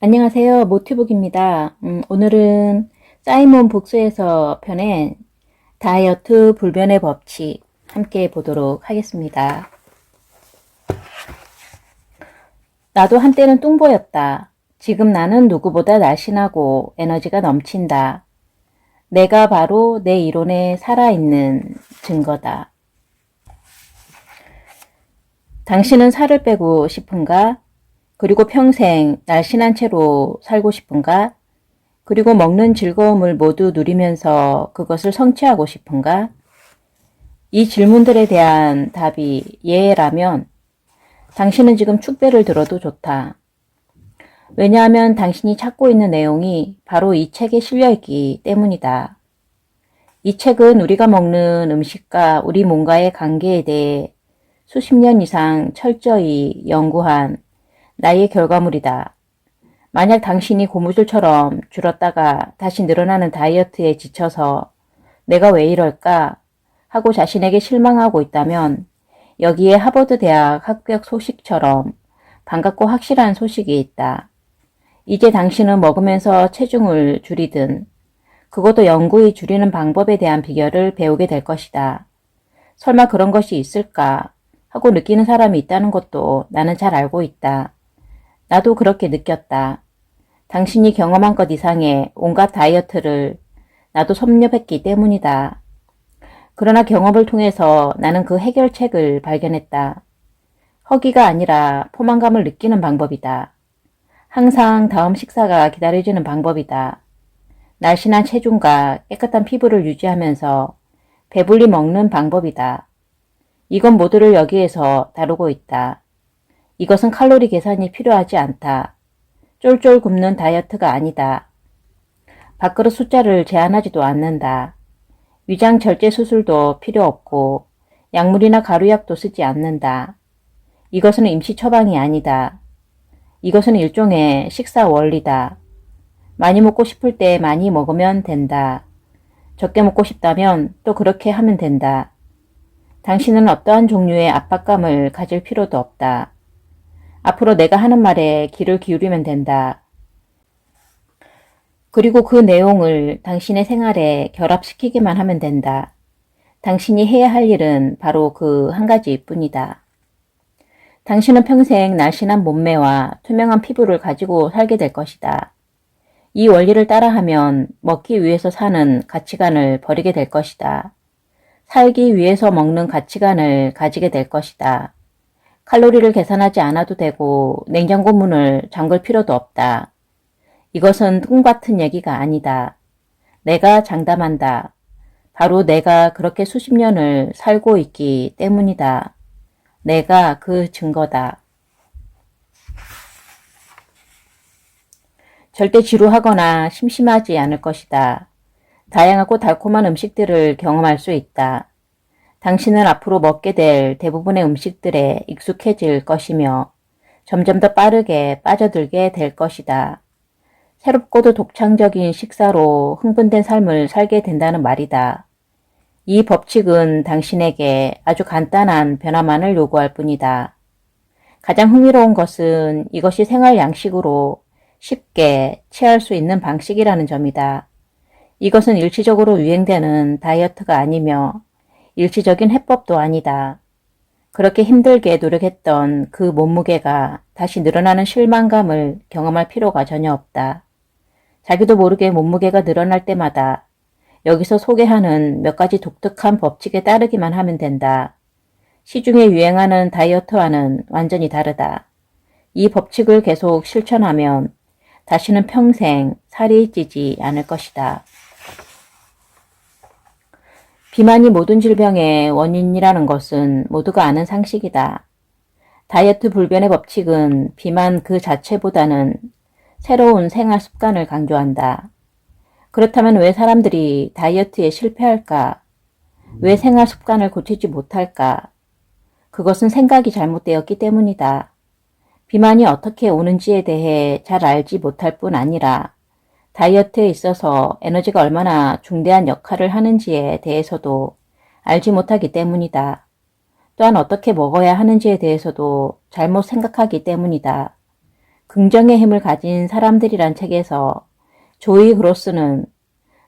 안녕하세요. 모티북입니다. 오늘은 사이먼 북스에서 펴낸 다이어트 불변의 법칙 함께 보도록 하겠습니다. 나도 한때는 뚱보였다. 지금 나는 누구보다 날씬하고 에너지가 넘친다. 내가 바로 내 이론에 살아있는 증거다. 당신은 살을 빼고 싶은가? 그리고 평생 날씬한 채로 살고 싶은가? 그리고 먹는 즐거움을 모두 누리면서 그것을 성취하고 싶은가? 이 질문들에 대한 답이 예라면 당신은 지금 축배를 들어도 좋다. 왜냐하면 당신이 찾고 있는 내용이 바로 이 책에 실려있기 때문이다. 이 책은 우리가 먹는 음식과 우리 몸과의 관계에 대해 수십 년 이상 철저히 연구한 나의 결과물이다. 만약 당신이 고무줄처럼 줄었다가 다시 늘어나는 다이어트에 지쳐서 내가 왜 이럴까 하고 자신에게 실망하고 있다면 여기에 하버드 대학 합격 소식처럼 반갑고 확실한 소식이 있다. 이제 당신은 먹으면서 체중을 줄이든 그것도 영구히 줄이는 방법에 대한 비결을 배우게 될 것이다. 설마 그런 것이 있을까 하고 느끼는 사람이 있다는 것도 나는 잘 알고 있다. 나도 그렇게 느꼈다. 당신이 경험한 것 이상의 온갖 다이어트를 나도 섭렵했기 때문이다. 그러나 경험을 통해서 나는 그 해결책을 발견했다. 허기가 아니라 포만감을 느끼는 방법이다. 항상 다음 식사가 기다려지는 방법이다. 날씬한 체중과 깨끗한 피부를 유지하면서 배불리 먹는 방법이다. 이것 모두를 여기에서 다루고 있다. 이것은 칼로리 계산이 필요하지 않다. 쫄쫄 굶는 다이어트가 아니다. 밥그릇 숫자를 제한하지도 않는다. 위장 절제 수술도 필요 없고 약물이나 가루약도 쓰지 않는다. 이것은 임시 처방이 아니다. 이것은 일종의 식사 원리다. 많이 먹고 싶을 때 많이 먹으면 된다. 적게 먹고 싶다면 또 그렇게 하면 된다. 당신은 어떠한 종류의 압박감을 가질 필요도 없다. 앞으로 내가 하는 말에 귀를 기울이면 된다. 그리고 그 내용을 당신의 생활에 결합시키기만 하면 된다. 당신이 해야 할 일은 바로 그 한 가지일 뿐이다. 당신은 평생 날씬한 몸매와 투명한 피부를 가지고 살게 될 것이다. 이 원리를 따라하면 먹기 위해서 사는 가치관을 버리게 될 것이다. 살기 위해서 먹는 가치관을 가지게 될 것이다. 칼로리를 계산하지 않아도 되고 냉장고 문을 잠글 필요도 없다. 이것은 꿈같은 얘기가 아니다. 내가 장담한다. 바로 내가 그렇게 수십 년을 살고 있기 때문이다. 내가 그 증거다. 절대 지루하거나 심심하지 않을 것이다. 다양하고 달콤한 음식들을 경험할 수 있다. 당신은 앞으로 먹게 될 대부분의 음식들에 익숙해질 것이며 점점 더 빠르게 빠져들게 될 것이다. 새롭고도 독창적인 식사로 흥분된 삶을 살게 된다는 말이다. 이 법칙은 당신에게 아주 간단한 변화만을 요구할 뿐이다. 가장 흥미로운 것은 이것이 생활 양식으로 쉽게 취할 수 있는 방식이라는 점이다. 이것은 일시적으로 유행되는 다이어트가 아니며 일시적인 해법도 아니다. 그렇게 힘들게 노력했던 그 몸무게가 다시 늘어나는 실망감을 경험할 필요가 전혀 없다. 자기도 모르게 몸무게가 늘어날 때마다 여기서 소개하는 몇 가지 독특한 법칙에 따르기만 하면 된다. 시중에 유행하는 다이어트와는 완전히 다르다. 이 법칙을 계속 실천하면 다시는 평생 살이 찌지 않을 것이다. 비만이 모든 질병의 원인이라는 것은 모두가 아는 상식이다. 다이어트 불변의 법칙은 비만 그 자체보다는 새로운 생활 습관을 강조한다. 그렇다면 왜 사람들이 다이어트에 실패할까? 왜 생활 습관을 고치지 못할까? 그것은 생각이 잘못되었기 때문이다. 비만이 어떻게 오는지에 대해 잘 알지 못할 뿐 아니라 다이어트에 있어서 에너지가 얼마나 중대한 역할을 하는지에 대해서도 알지 못하기 때문이다. 또한 어떻게 먹어야 하는지에 대해서도 잘못 생각하기 때문이다. 긍정의 힘을 가진 사람들이란 책에서 조이 그로스는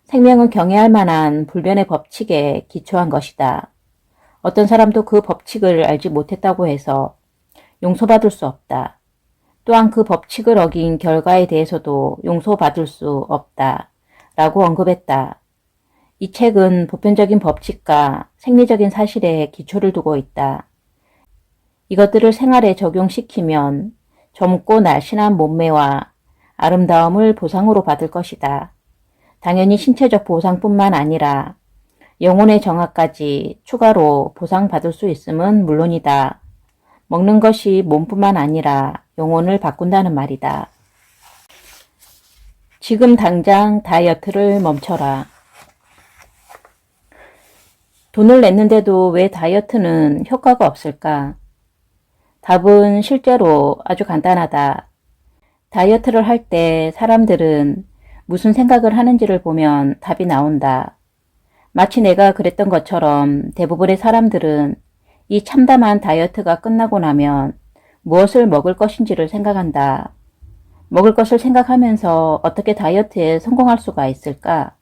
생명은 경외할 만한 불변의 법칙에 기초한 것이다. 어떤 사람도 그 법칙을 알지 못했다고 해서 용서받을 수 없다. 또한 그 법칙을 어긴 결과에 대해서도 용서받을 수 없다. 라고 언급했다. 이 책은 보편적인 법칙과 생리적인 사실에 기초를 두고 있다. 이것들을 생활에 적용시키면 젊고 날씬한 몸매와 아름다움을 보상으로 받을 것이다. 당연히 신체적 보상뿐만 아니라 영혼의 정화까지 추가로 보상받을 수 있음은 물론이다. 먹는 것이 몸뿐만 아니라 영혼을 바꾼다는 말이다. 지금 당장 다이어트를 멈춰라. 돈을 냈는데도 왜 다이어트는 효과가 없을까? 답은 실제로 아주 간단하다. 다이어트를 할 때 사람들은 무슨 생각을 하는지를 보면 답이 나온다. 마치 내가 그랬던 것처럼 대부분의 사람들은 이 참담한 다이어트가 끝나고 나면 무엇을 먹을 것인지를 생각한다. 먹을 것을 생각하면서 어떻게 다이어트에 성공할 수가 있을까?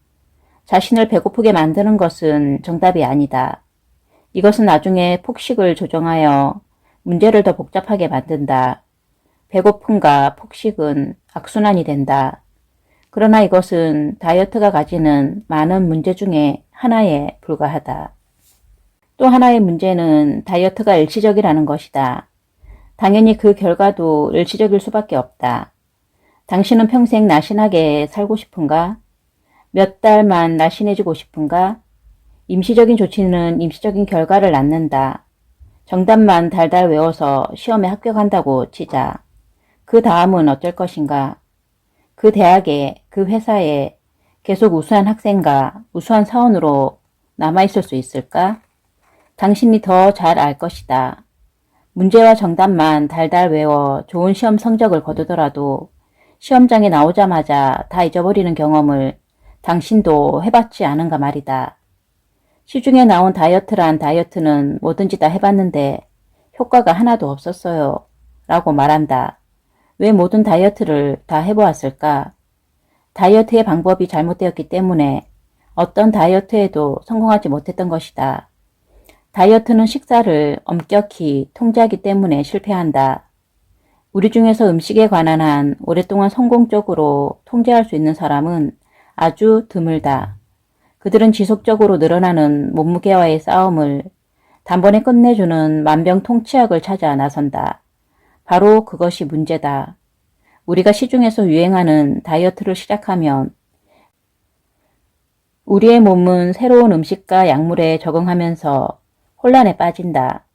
자신을 배고프게 만드는 것은 정답이 아니다. 이것은 나중에 폭식을 조정하여 문제를 더 복잡하게 만든다. 배고픔과 폭식은 악순환이 된다. 그러나 이것은 다이어트가 가지는 많은 문제 중에 하나에 불과하다. 또 하나의 문제는 다이어트가 일시적이라는 것이다. 당연히 그 결과도 일시적일 수밖에 없다. 당신은 평생 날씬하게 살고 싶은가? 몇 달만 날씬해지고 싶은가? 임시적인 조치는 임시적인 결과를 낳는다. 정답만 달달 외워서 시험에 합격한다고 치자. 그 다음은 어쩔 것인가? 그 대학에, 그 회사에 계속 우수한 학생과 우수한 사원으로 남아있을 수 있을까? 당신이 더 잘 알 것이다. 문제와 정답만 달달 외워 좋은 시험 성적을 거두더라도 시험장에 나오자마자 다 잊어버리는 경험을 당신도 해봤지 않은가 말이다. 시중에 나온 다이어트란 다이어트는 뭐든지 다 해봤는데 효과가 하나도 없었어요. 라고 말한다. 왜 모든 다이어트를 다 해보았을까? 다이어트의 방법이 잘못되었기 때문에 어떤 다이어트에도 성공하지 못했던 것이다. 다이어트는 식사를 엄격히 통제하기 때문에 실패한다. 우리 중에서 음식에 관한 한 오랫동안 성공적으로 통제할 수 있는 사람은 아주 드물다. 그들은 지속적으로 늘어나는 몸무게와의 싸움을 단번에 끝내주는 만병통치약을 찾아 나선다. 바로 그것이 문제다. 우리가 시중에서 유행하는 다이어트를 시작하면 우리의 몸은 새로운 음식과 약물에 적응하면서 혼란에 빠진다.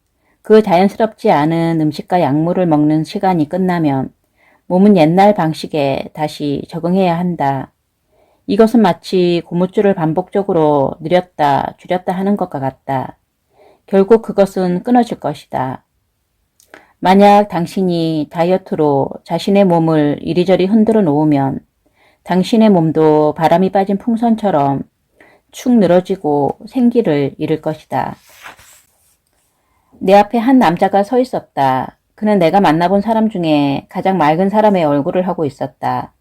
그 자연스럽지 않은 음식과 약물을 먹는 시간이 끝나면 몸은 옛날 방식에 다시 적응해야 한다. 이것은 마치 고무줄을 반복적으로 늘렸다 줄였다 하는 것과 같다. 결국 그것은 끊어질 것이다. 만약 당신이 다이어트로 자신의 몸을 이리저리 흔들어 놓으면 당신의 몸도 바람이 빠진 풍선처럼 축 늘어지고 생기를 잃을 것이다. 내 앞에 한 남자가 서 있었다. 그는 내가 만나본 사람 중에 가장 맑은 사람의 얼굴을 하고 있었다.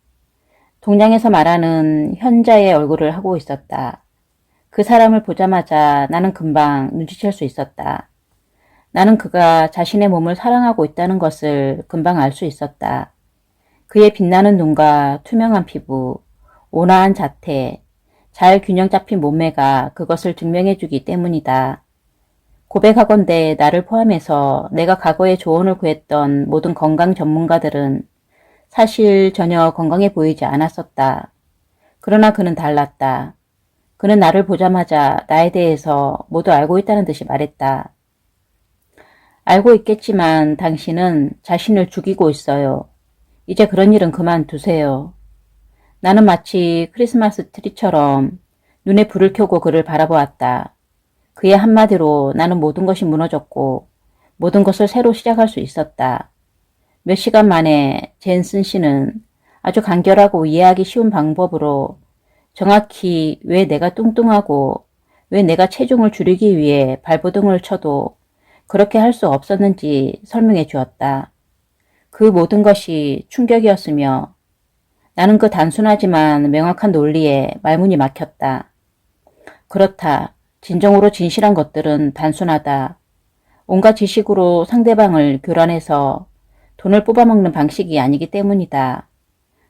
동양에서 말하는 현자의 얼굴을 하고 있었다. 그 사람을 보자마자 나는 금방 눈치챌 수 있었다. 나는 그가 자신의 몸을 사랑하고 있다는 것을 금방 알 수 있었다. 그의 빛나는 눈과 투명한 피부, 온화한 자태, 잘 균형 잡힌 몸매가 그것을 증명해주기 때문이다. 고백하건대 나를 포함해서 내가 과거에 조언을 구했던 모든 건강 전문가들은 사실 전혀 건강해 보이지 않았었다. 그러나 그는 달랐다. 그는 나를 보자마자 나에 대해서 모두 알고 있다는 듯이 말했다. 알고 있겠지만 당신은 자신을 죽이고 있어요. 이제 그런 일은 그만두세요. 나는 마치 크리스마스 트리처럼 눈에 불을 켜고 그를 바라보았다. 그의 한마디로 나는 모든 것이 무너졌고 모든 것을 새로 시작할 수 있었다. 몇 시간 만에 젠슨 씨는 아주 간결하고 이해하기 쉬운 방법으로 정확히 왜 내가 뚱뚱하고 왜 내가 체중을 줄이기 위해 발버둥을 쳐도 그렇게 할 수 없었는지 설명해 주었다. 그 모든 것이 충격이었으며 나는 그 단순하지만 명확한 논리에 말문이 막혔다. 그렇다. 진정으로 진실한 것들은 단순하다. 온갖 지식으로 상대방을 교란해서 돈을 뽑아먹는 방식이 아니기 때문이다.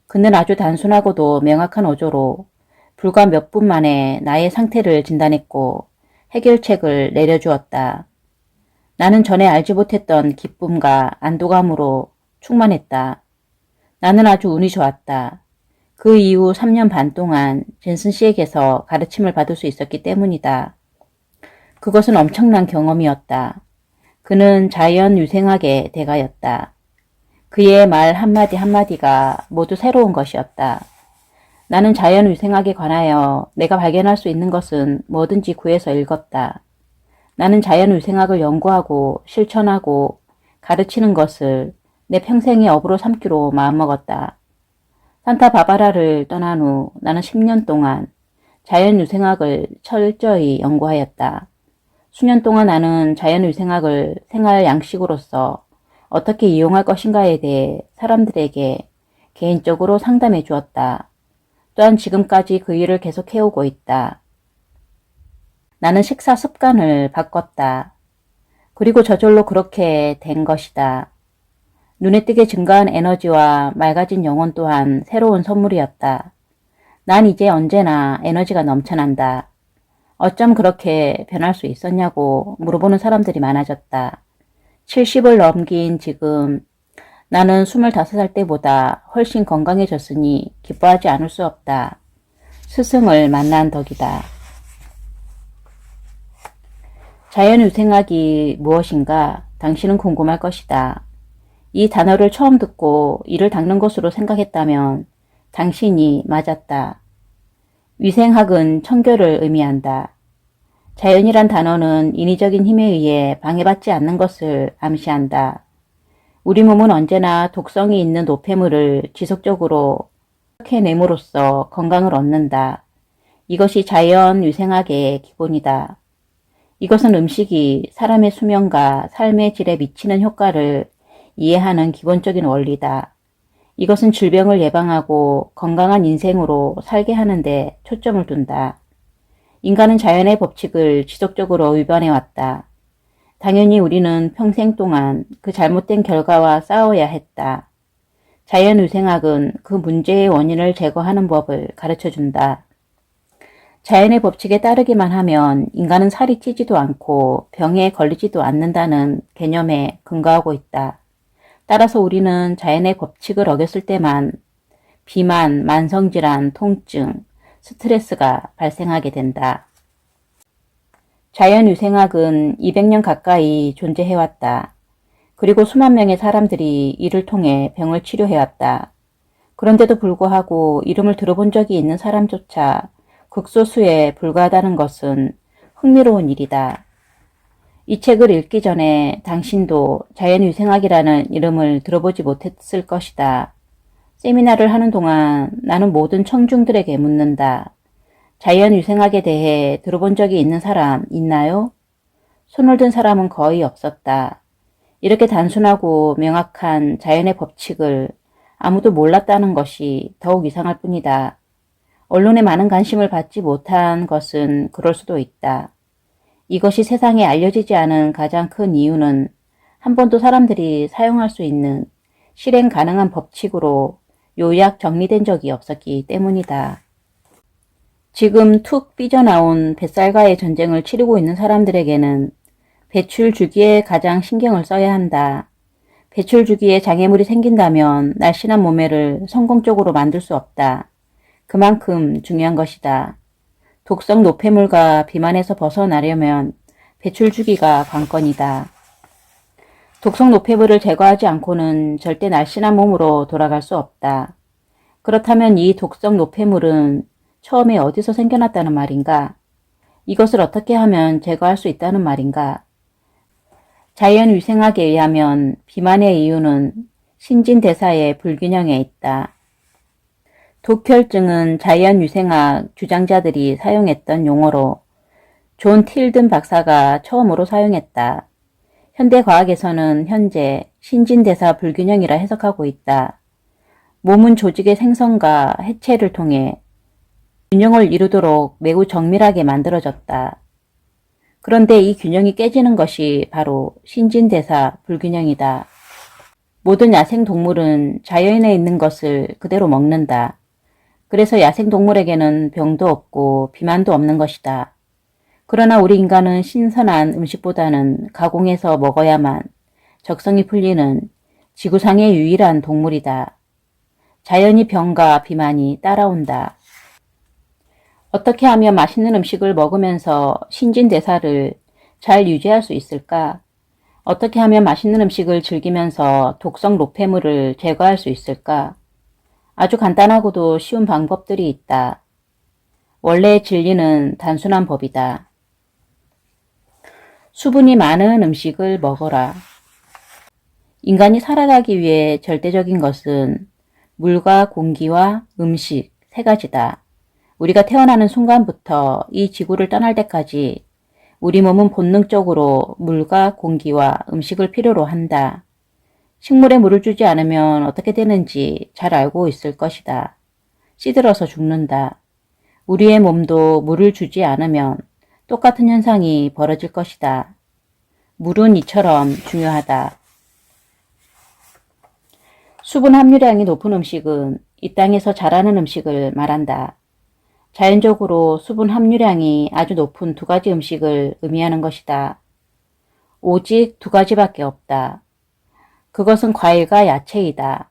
그는 아주 단순하고도 명확한 어조로 불과 몇 분 만에 나의 상태를 진단했고 해결책을 내려주었다. 나는 전에 알지 못했던 기쁨과 안도감으로 충만했다. 나는 아주 운이 좋았다. 그 이후 3년 반 동안 젠슨 씨에게서 가르침을 받을 수 있었기 때문이다. 그것은 엄청난 경험이었다. 그는 자연유생학의 대가였다. 그의 말 한마디 한마디가 모두 새로운 것이었다. 나는 자연위생학에 관하여 내가 발견할 수 있는 것은 뭐든지 구해서 읽었다. 나는 자연위생학을 연구하고 실천하고 가르치는 것을 내 평생의 업으로 삼기로 마음먹었다. 산타바바라를 떠난 후 나는 10년 동안 자연위생학을 철저히 연구하였다. 수년 동안 나는 자연위생학을 생활 양식으로서 어떻게 이용할 것인가에 대해 사람들에게 개인적으로 상담해 주었다. 또한 지금까지 그 일을 계속해오고 있다. 나는 식사 습관을 바꿨다. 그리고 저절로 그렇게 된 것이다. 눈에 띄게 증가한 에너지와 맑아진 영혼 또한 새로운 선물이었다. 난 이제 언제나 에너지가 넘쳐난다. 어쩜 그렇게 변할 수 있었냐고 물어보는 사람들이 많아졌다. 70을 넘긴 지금 나는 25살 때보다 훨씬 건강해졌으니 기뻐하지 않을 수 없다. 스승을 만난 덕이다. 자연위생학이 무엇인가 당신은 궁금할 것이다. 이 단어를 처음 듣고 이를 닦는 것으로 생각했다면 당신이 맞았다. 위생학은 청결을 의미한다. 자연이란 단어는 인위적인 힘에 의해 방해받지 않는 것을 암시한다. 우리 몸은 언제나 독성이 있는 노폐물을 지속적으로 흡해냄으로써 건강을 얻는다. 이것이 자연위생학의 기본이다. 이것은 음식이 사람의 수명과 삶의 질에 미치는 효과를 이해하는 기본적인 원리다. 이것은 질병을 예방하고 건강한 인생으로 살게 하는데 초점을 둔다. 인간은 자연의 법칙을 지속적으로 위반해왔다. 당연히 우리는 평생 동안 그 잘못된 결과와 싸워야 했다. 자연위생학은 그 문제의 원인을 제거하는 법을 가르쳐준다. 자연의 법칙에 따르기만 하면 인간은 살이 찌지도 않고 병에 걸리지도 않는다는 개념에 근거하고 있다. 따라서 우리는 자연의 법칙을 어겼을 때만 비만, 만성질환, 통증, 스트레스가 발생하게 된다. 자연위생학은 200년 가까이 존재해왔다. 그리고 수만 명의 사람들이 이를 통해 병을 치료해왔다. 그런데도 불구하고 이름을 들어본 적이 있는 사람조차 극소수에 불과하다는 것은 흥미로운 일이다. 이 책을 읽기 전에 당신도 자연위생학이라는 이름을 들어보지 못했을 것이다. 세미나를 하는 동안 나는 모든 청중들에게 묻는다. 자연위생학에 대해 들어본 적이 있는 사람 있나요? 손을 든 사람은 거의 없었다. 이렇게 단순하고 명확한 자연의 법칙을 아무도 몰랐다는 것이 더욱 이상할 뿐이다. 언론에 많은 관심을 받지 못한 것은 그럴 수도 있다. 이것이 세상에 알려지지 않은 가장 큰 이유는 한 번도 사람들이 사용할 수 있는 실행 가능한 법칙으로 요약 정리된 적이 없었기 때문이다. 지금 툭 삐져나온 뱃살과의 전쟁을 치르고 있는 사람들에게는 배출 주기에 가장 신경을 써야 한다. 배출 주기에 장애물이 생긴다면 날씬한 몸매를 성공적으로 만들 수 없다. 그만큼 중요한 것이다. 독성 노폐물과 비만에서 벗어나려면 배출 주기가 관건이다. 독성 노폐물을 제거하지 않고는 절대 날씬한 몸으로 돌아갈 수 없다. 그렇다면 이 독성 노폐물은 처음에 어디서 생겨났다는 말인가? 이것을 어떻게 하면 제거할 수 있다는 말인가? 자연위생학에 의하면 비만의 이유는 신진대사의 불균형에 있다. 독혈증은 자연위생학 주장자들이 사용했던 용어로 존 틸든 박사가 처음으로 사용했다. 현대과학에서는 현재 신진대사 불균형이라 해석하고 있다. 몸은 조직의 생성과 해체를 통해 균형을 이루도록 매우 정밀하게 만들어졌다. 그런데 이 균형이 깨지는 것이 바로 신진대사 불균형이다. 모든 야생동물은 자연에 있는 것을 그대로 먹는다. 그래서 야생동물에게는 병도 없고 비만도 없는 것이다. 그러나 우리 인간은 신선한 음식보다는 가공해서 먹어야만 적성이 풀리는 지구상의 유일한 동물이다. 자연히 병과 비만이 따라온다. 어떻게 하면 맛있는 음식을 먹으면서 신진대사를 잘 유지할 수 있을까? 어떻게 하면 맛있는 음식을 즐기면서 독성 노폐물을 제거할 수 있을까? 아주 간단하고도 쉬운 방법들이 있다. 원래의 진리는 단순한 법이다. 수분이 많은 음식을 먹어라. 인간이 살아가기 위해 절대적인 것은 물과 공기와 음식 세 가지다. 우리가 태어나는 순간부터 이 지구를 떠날 때까지 우리 몸은 본능적으로 물과 공기와 음식을 필요로 한다. 식물에 물을 주지 않으면 어떻게 되는지 잘 알고 있을 것이다. 시들어서 죽는다. 우리의 몸도 물을 주지 않으면 똑같은 현상이 벌어질 것이다. 물은 이처럼 중요하다. 수분 함유량이 높은 음식은 이 땅에서 자라는 음식을 말한다. 자연적으로 수분 함유량이 아주 높은 두 가지 음식을 의미하는 것이다. 오직 두 가지밖에 없다. 그것은 과일과 야채이다.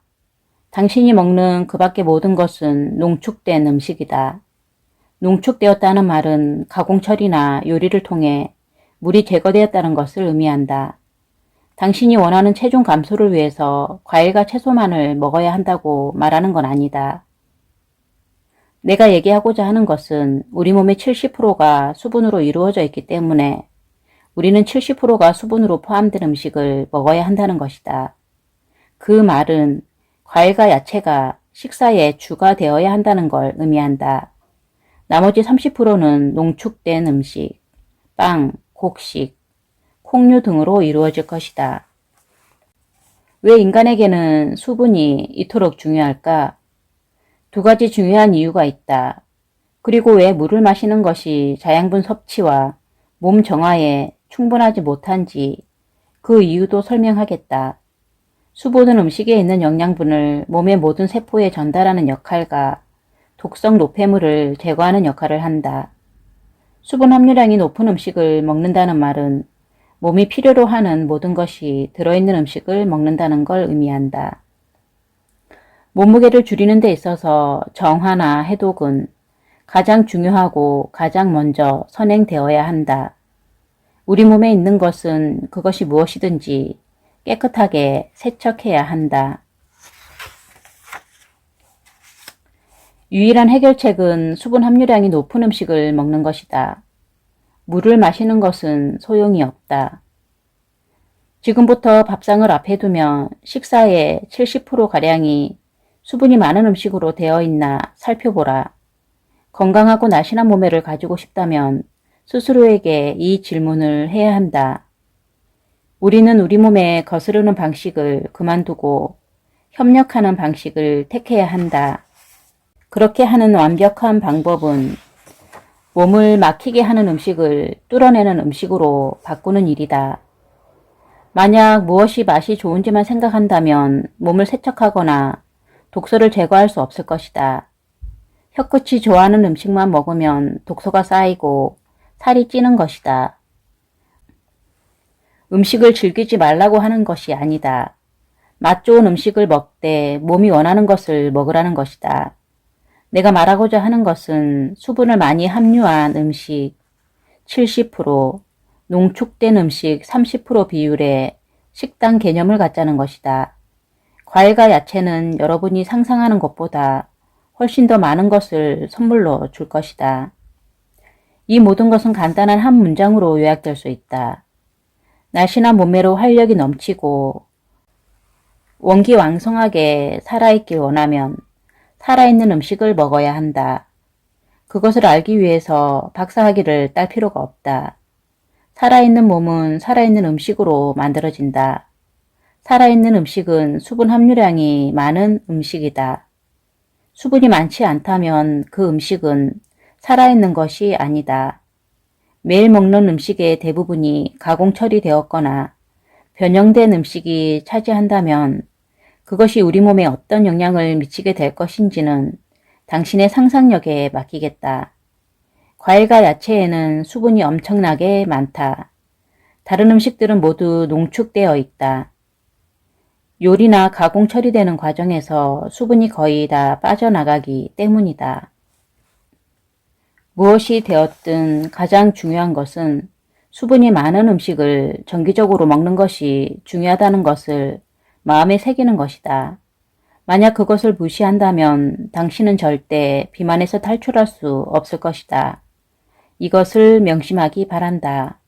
당신이 먹는 그 밖의 모든 것은 농축된 음식이다. 농축되었다는 말은 가공 처리나 요리를 통해 물이 제거되었다는 것을 의미한다. 당신이 원하는 체중 감소를 위해서 과일과 채소만을 먹어야 한다고 말하는 건 아니다. 내가 얘기하고자 하는 것은 우리 몸의 70%가 수분으로 이루어져 있기 때문에 우리는 70%가 수분으로 포함된 음식을 먹어야 한다는 것이다. 그 말은 과일과 야채가 식사의 주가 되어야 한다는 걸 의미한다. 나머지 30%는 농축된 음식, 빵, 곡식, 콩류 등으로 이루어질 것이다. 왜 인간에게는 수분이 이토록 중요할까? 두 가지 중요한 이유가 있다. 그리고 왜 물을 마시는 것이 자양분 섭취와 몸 정화에 충분하지 못한지 그 이유도 설명하겠다. 수분은 음식에 있는 영양분을 몸의 모든 세포에 전달하는 역할과 독성 노폐물을 제거하는 역할을 한다. 수분 함유량이 높은 음식을 먹는다는 말은 몸이 필요로 하는 모든 것이 들어있는 음식을 먹는다는 걸 의미한다. 몸무게를 줄이는 데 있어서 정화나 해독은 가장 중요하고 가장 먼저 선행되어야 한다. 우리 몸에 있는 것은 그것이 무엇이든지 깨끗하게 세척해야 한다. 유일한 해결책은 수분 함유량이 높은 음식을 먹는 것이다. 물을 마시는 것은 소용이 없다. 지금부터 밥상을 앞에 두면 식사의 70%가량이 수분이 많은 음식으로 되어 있나 살펴보라. 건강하고 날씬한 몸매를 가지고 싶다면 스스로에게 이 질문을 해야 한다. 우리는 우리 몸에 거스르는 방식을 그만두고 협력하는 방식을 택해야 한다. 그렇게 하는 완벽한 방법은 몸을 막히게 하는 음식을 뚫어내는 음식으로 바꾸는 일이다. 만약 무엇이 맛이 좋은지만 생각한다면 몸을 세척하거나 독소를 제거할 수 없을 것이다. 혀끝이 좋아하는 음식만 먹으면 독소가 쌓이고 살이 찌는 것이다. 음식을 즐기지 말라고 하는 것이 아니다. 맛 좋은 음식을 먹되 몸이 원하는 것을 먹으라는 것이다. 내가 말하고자 하는 것은 수분을 많이 함유한 음식 70%, 농축된 음식 30% 비율의 식단 개념을 갖자는 것이다. 과일과 야채는 여러분이 상상하는 것보다 훨씬 더 많은 것을 선물로 줄 것이다. 이 모든 것은 간단한 한 문장으로 요약될 수 있다. 날씬한 몸매로 활력이 넘치고 원기왕성하게 살아있길 원하면 살아있는 음식을 먹어야 한다. 그것을 알기 위해서 박사학위를 딸 필요가 없다. 살아있는 몸은 살아있는 음식으로 만들어진다. 살아있는 음식은 수분 함유량이 많은 음식이다. 수분이 많지 않다면 그 음식은 살아있는 것이 아니다. 매일 먹는 음식의 대부분이 가공 처리되었거나 변형된 음식이 차지한다면 그것이 우리 몸에 어떤 영향을 미치게 될 것인지는 당신의 상상력에 맡기겠다. 과일과 야채에는 수분이 엄청나게 많다. 다른 음식들은 모두 농축되어 있다. 요리나 가공 처리되는 과정에서 수분이 거의 다 빠져나가기 때문이다. 무엇이 되었든 가장 중요한 것은 수분이 많은 음식을 정기적으로 먹는 것이 중요하다는 것을 마음에 새기는 것이다. 만약 그것을 무시한다면 당신은 절대 비만에서 탈출할 수 없을 것이다. 이것을 명심하기 바란다.